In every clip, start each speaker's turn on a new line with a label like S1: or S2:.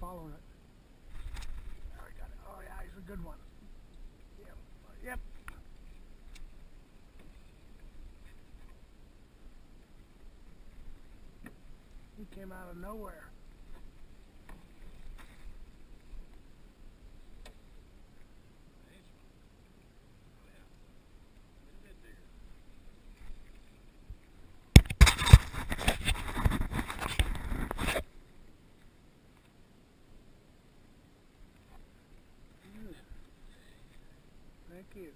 S1: following it. Oh, I got it. Oh yeah, he's a good one. Yep. Yep. He came out of nowhere. Thank you.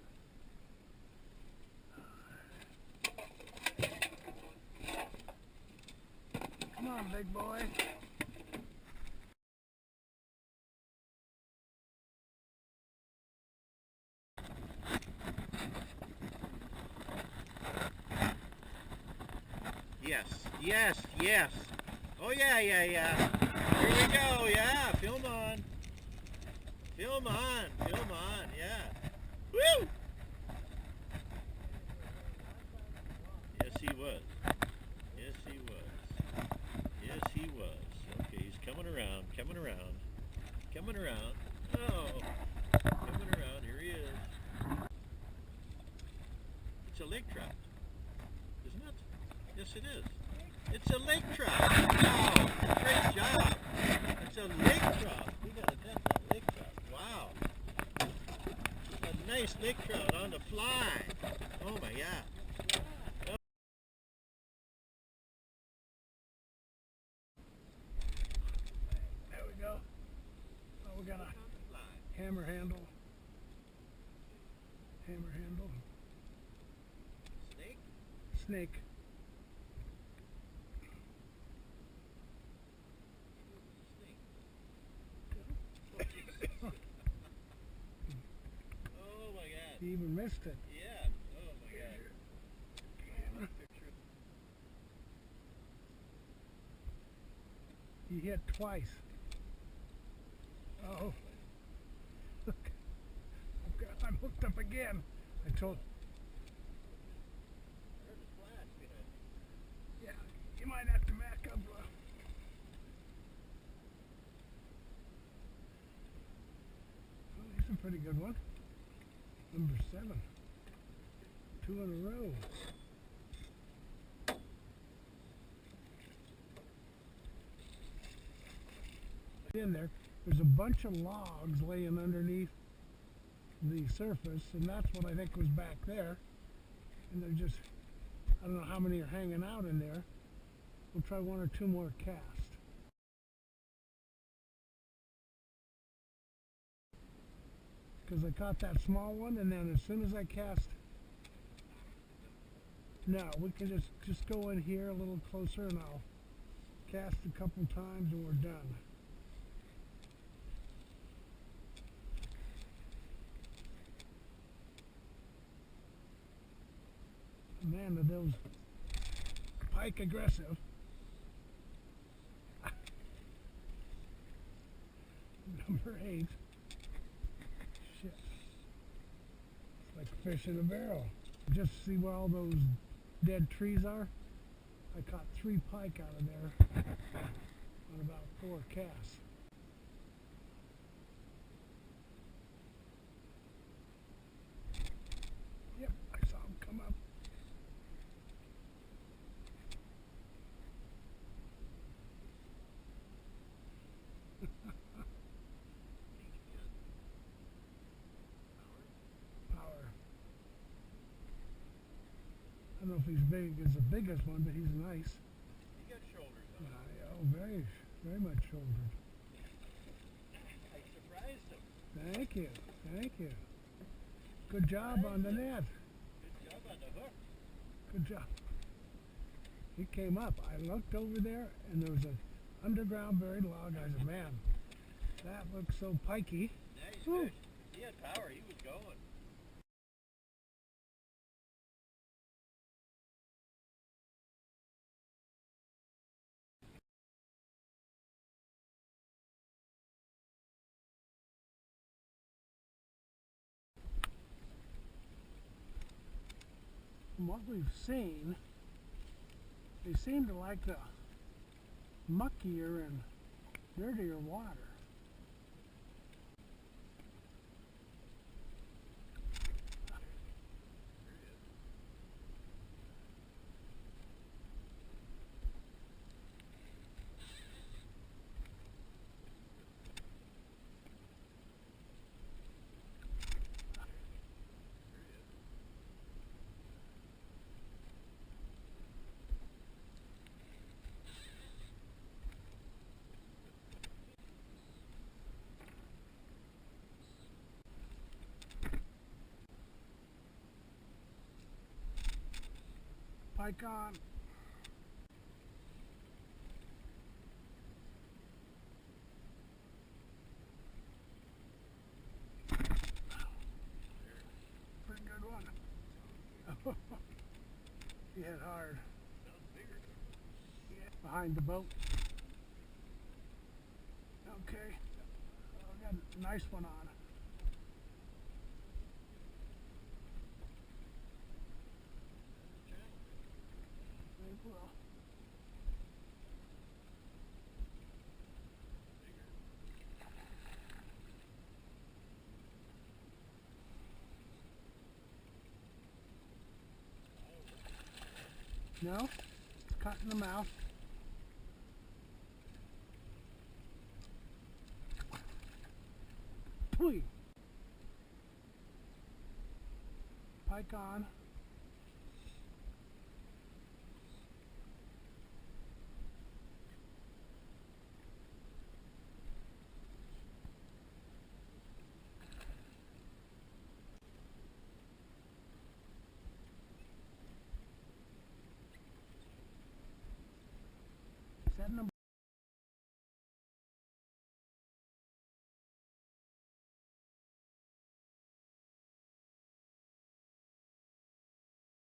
S1: Come on, big boy.
S2: Yes, yes, yes. Oh yeah, yeah, yeah. Here we go, yeah. Film on. Film on, film on, yeah. Woo! Yes, he was. Yes, he was. Yes, he was. Okay, he's coming around, coming around, coming around. Oh, coming around. Here he is. It's a lake trout, isn't it? Yes, it is. It's a lake trout. Wow, great job. It's a lake trout. We got a definite lake trout. Wow. A nice lake trout on the fly. Oh my God.
S1: There we go. Oh, we got a hammer handle. Hammer handle.
S2: Snake?
S1: Snake.
S2: Oh my God.
S1: He even missed it.
S2: Yeah. Oh my God.
S1: He hit twice. Oh. Look. Okay, I'm hooked up again. I told.
S2: There's a splash behind me.
S1: Yeah, you might have to back up. Oh, he's a pretty good one. Number 7. 2 in a row. In there's a bunch of logs laying underneath the surface, and that's what I think was back there. And they're just, I don't know how many are hanging out in there. We'll try 1 or 2 more casts. Because I caught that small one, and then as soon as I cast, no, we can just go in here a little closer, and I'll cast a couple times, and we're done. Man, are those pike aggressive. Number 8. Shit. It's like a fish in a barrel. Just see where all those dead trees are? I caught 3 pike out of there on about 4 casts. Yep, I saw them come up. Power. I don't know if he's big as the biggest one, but he's nice.
S2: He got shoulders on him.
S1: Oh, very much shouldered.
S2: I surprised him.
S1: Thank you, thank you. Good job on the net.
S2: Good job on the hook.
S1: Good job. He came up. I looked over there, and there was an underground buried log. I said, man, that looks so pikey.
S2: Nice
S1: Woo.
S2: fish. He had power. He was going.
S1: From what we've seen, they seem to like the muckier and dirtier water. Pike on. Pretty good one. He hit hard. Yeah, behind the boat. Okay. I got a nice one on. Very well. No, it's cut in the mouth. Pike on.